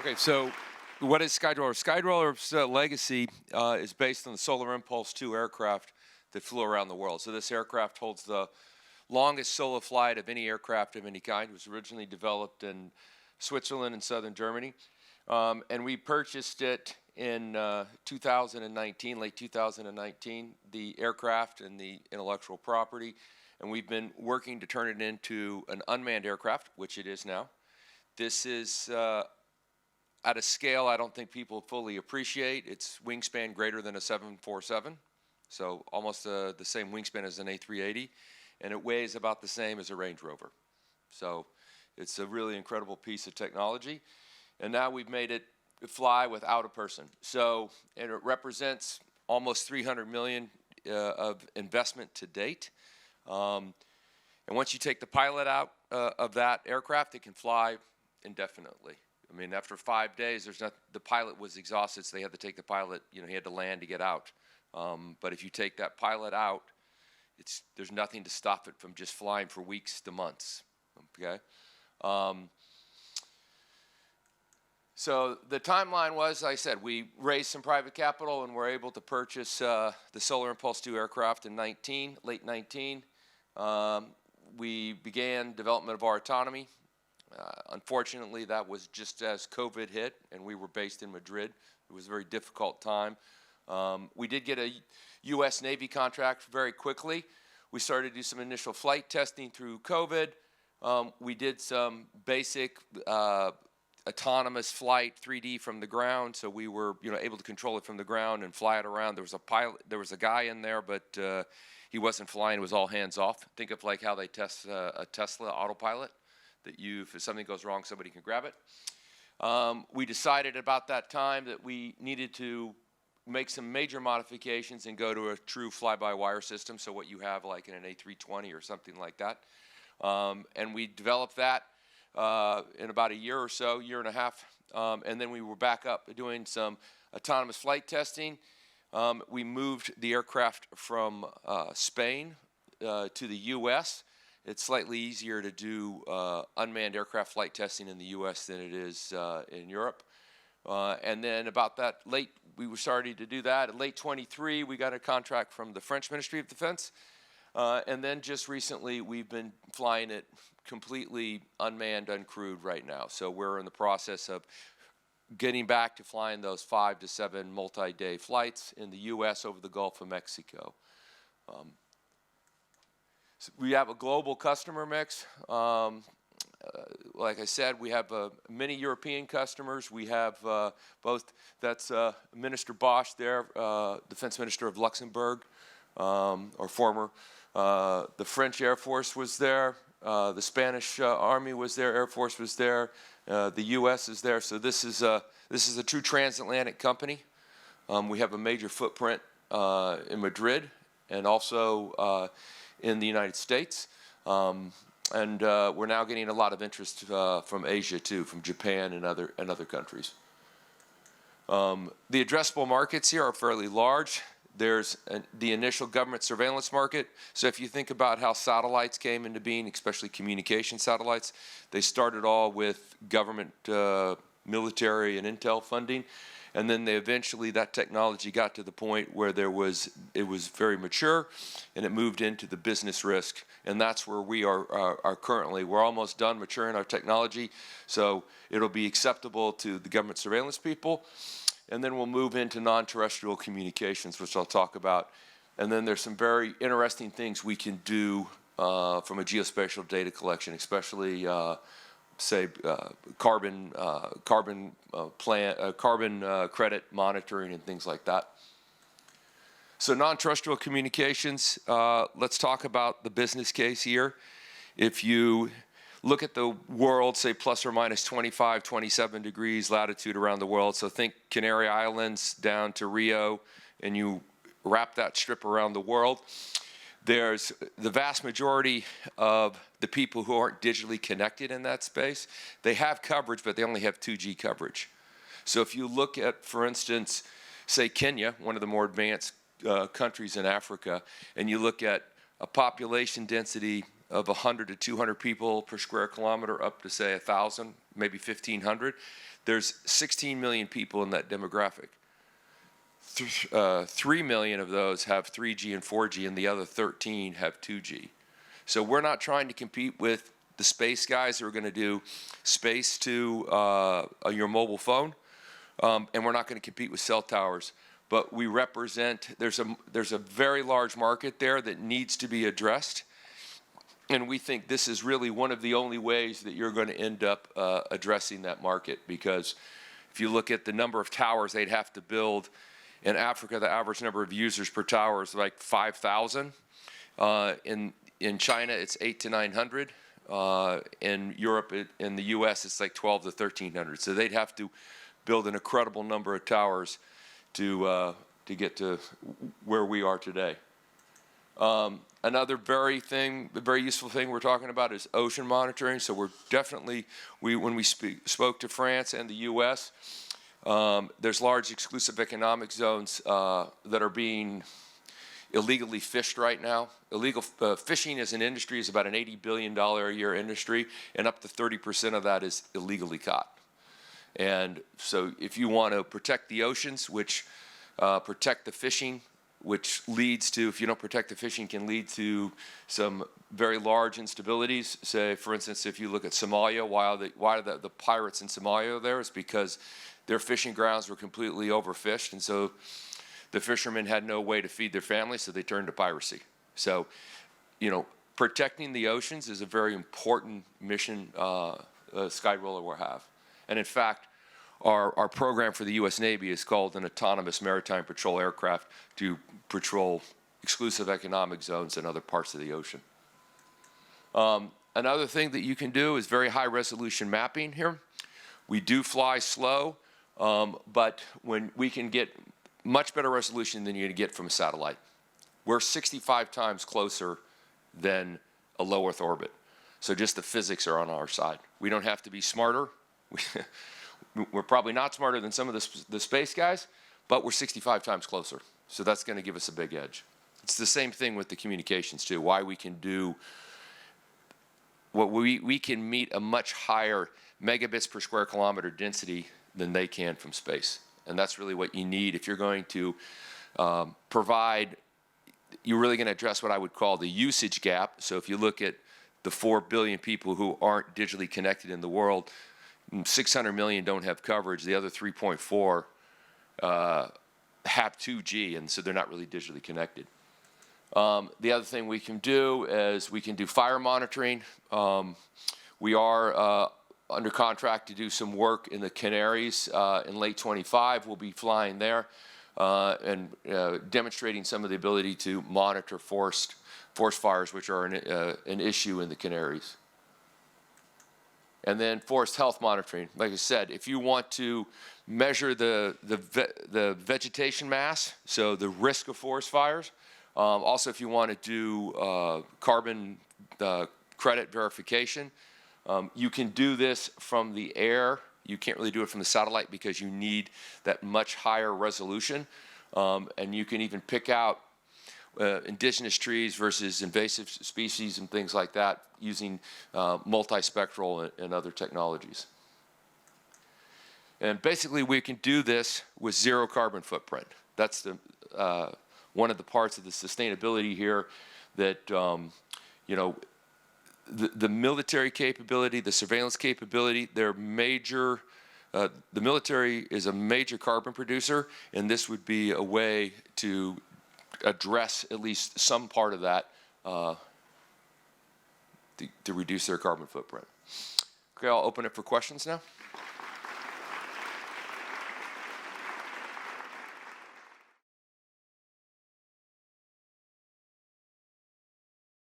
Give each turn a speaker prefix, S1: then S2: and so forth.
S1: Okay, so what is Skydweller? Skydweller's legacy is based on the Solar Impulse 2 aircraft that flew around the world. So this aircraft holds the longest solo flight of any aircraft of any kind. It was originally developed in Switzerland and southern Germany. And we purchased it in 2019, late 2019, the aircraft and the intellectual property. And we've been working to turn it into an unmanned aircraft, which it is now. This is at a scale I don't think people fully appreciate. It's wingspan greater than a 747, so almost the same wingspan as an A380, and it weighs about the same as a Range Rover. So it's a really incredible piece of technology, and now we've made it fly without a person. So, and it represents almost $300 million of investment to date. And once you take the pilot out of that aircraft, it can fly indefinitely. I mean, after 5 days, the pilot was exhausted, so they had to take the pilot, he had to land to get out. But if you take that pilot out, there's nothing to stop it from just flying for weeks to months, okay? So the timeline was, like I said, we raised some private capital and were able to purchase the Solar Impulse 2 aircraft in late 19. We began development of our autonomy. Unfortunately, that was just as COVID hit, and we were based in Madrid. It was a very difficult time. We did get a U.S. Navy contract very quickly. We started to do some initial flight testing through COVID. We did some basic autonomous flight, 3D from the ground, so we were able to control it from the ground and fly it around. There was a pilot, there was a guy in there, but he wasn't flying. It was all hands off. Think of like how they test a Tesla autopilot. That if something goes wrong, somebody can grab it. We decided about that time that we needed to make some major modifications and go to a true fly-by-wire system, so what you have like in an A320 or something like that. And we developed that in about a year or so, year and a half, and then we were back up doing some autonomous flight testing. We moved the aircraft from Spain to the U.S. It's slightly easier to do unmanned aircraft flight testing in the U.S. than it is in Europe. And then about that we were starting to do that. In late 23, we got a contract from the French Ministry of Defense. And then just recently, we've been flying it completely unmanned, uncrewed right now. So we're in the process of getting back to flying those 5 to 7 multi-day flights in the U.S. over the Gulf of Mexico. So we have a global customer mix. Like I said, we have many European customers. We have both, that's Minister Bosch there, Defense Minister of Luxembourg, or former. The French Air Force was there. The Spanish Army was there. Air Force was there. The U.S. is there. So this is a true transatlantic company. We have a major footprint in Madrid and also in the United States, and we're now getting a lot of interest from Asia too, from Japan and other countries. The addressable markets here are fairly large. There's the initial government surveillance market. So if you think about how satellites came into being, especially communication satellites, they started all with government, military, and intel funding. And then that technology got to the point where it was very mature, and it moved into the business risk. And that's where we are currently. We're almost done maturing our technology, so it'll be acceptable to the government surveillance people. And then we'll move into non-terrestrial communications, which I'll talk about. And then there's some very interesting things we can do from a geospatial data collection, especially say carbon credit monitoring and things like that. So non-terrestrial communications, let's talk about the business case here. If you look at the world, say plus or minus 25, 27 degrees latitude around the world, so think Canary Islands down to Rio, and you wrap that strip around the world, there's the vast majority of the people who aren't digitally connected in that space. They have coverage, but they only have 2G coverage. So if you look at, for instance, say Kenya, one of the more advanced countries in Africa, and you look at a population density of 100 to 200 people per square kilometer up to say 1,000, maybe 1,500. There's 16 million people in that demographic. 3 million of those have 3G and 4G, and the other 13 have 2G. So we're not trying to compete with the space guys who are going to do space to your mobile phone, and we're not going to compete with cell towers. But we represent, there's a very large market there that needs to be addressed, and we think this is really one of the only ways that you're going to end up addressing that market, because if you look at the number of towers they'd have to build, in Africa, the average number of users per tower is like 5,000. In China, it's 800 to 900. In Europe, in the U.S., it's like 12 to 1,300. So they'd have to build an incredible number of towers to get to where we are today. Another very useful thing we're talking about is ocean monitoring. So we're definitely, when we spoke to France and the U.S., there's large exclusive economic zones that are being illegally fished right now. Illegal fishing as an industry is about an $80 billion a year industry, and up to 30% of that is illegally caught. And so if you want to protect the oceans, which protect the fishing, which leads to, if you don't protect the fishing, can lead to some very large instabilities. Say, for instance, if you look at Somalia, why the pirates in Somalia are there, is because their fishing grounds were completely overfished, and so the fishermen had no way to feed their families, so they turned to piracy. So, protecting the oceans is a very important mission Skydweller will have. And in fact, our program for the U.S. Navy is called an Autonomous Maritime Patrol Aircraft to patrol exclusive economic zones in other parts of the ocean. Another thing that you can do is very high resolution mapping here. We do fly slow, but when we can get much better resolution than you get from a satellite. We're 65 times closer than a low Earth orbit. So just the physics are on our side. We don't have to be smarter. We're probably not smarter than some of the space guys, but we're 65 times closer. So that's going to give us a big edge. It's the same thing with the communications too, why we can do what we can meet a much higher megabits per square kilometer density than they can from space. And that's really what you need if you're going to provide, you're really going to address what I would call the usage gap. So if you look at the 4 billion people who aren't digitally connected in the world, 600 million don't have coverage. The other 3.4 have 2G, and so they're not really digitally connected. The other thing we can do is we can do fire monitoring. We are under contract to do some work in the Canaries in late 25. We'll be flying there and demonstrating some of the ability to monitor forest fires, which are an issue in the Canaries. And then forest health monitoring. Like I said, if you want to measure the vegetation mass, so the risk of forest fires, also if you want to do carbon credit verification, you can do this from the air. You can't really do it from the satellite because you need that much higher resolution. And you can even pick out indigenous trees versus invasive species and things like that using multispectral and other technologies. And basically we can do this with zero carbon footprint. That's one of the parts of the sustainability here that, the military capability, the surveillance capability, they're major. The military is a major carbon producer, and this would be a way to address at least some part of that to reduce their carbon footprint. Okay, I'll open it for questions now.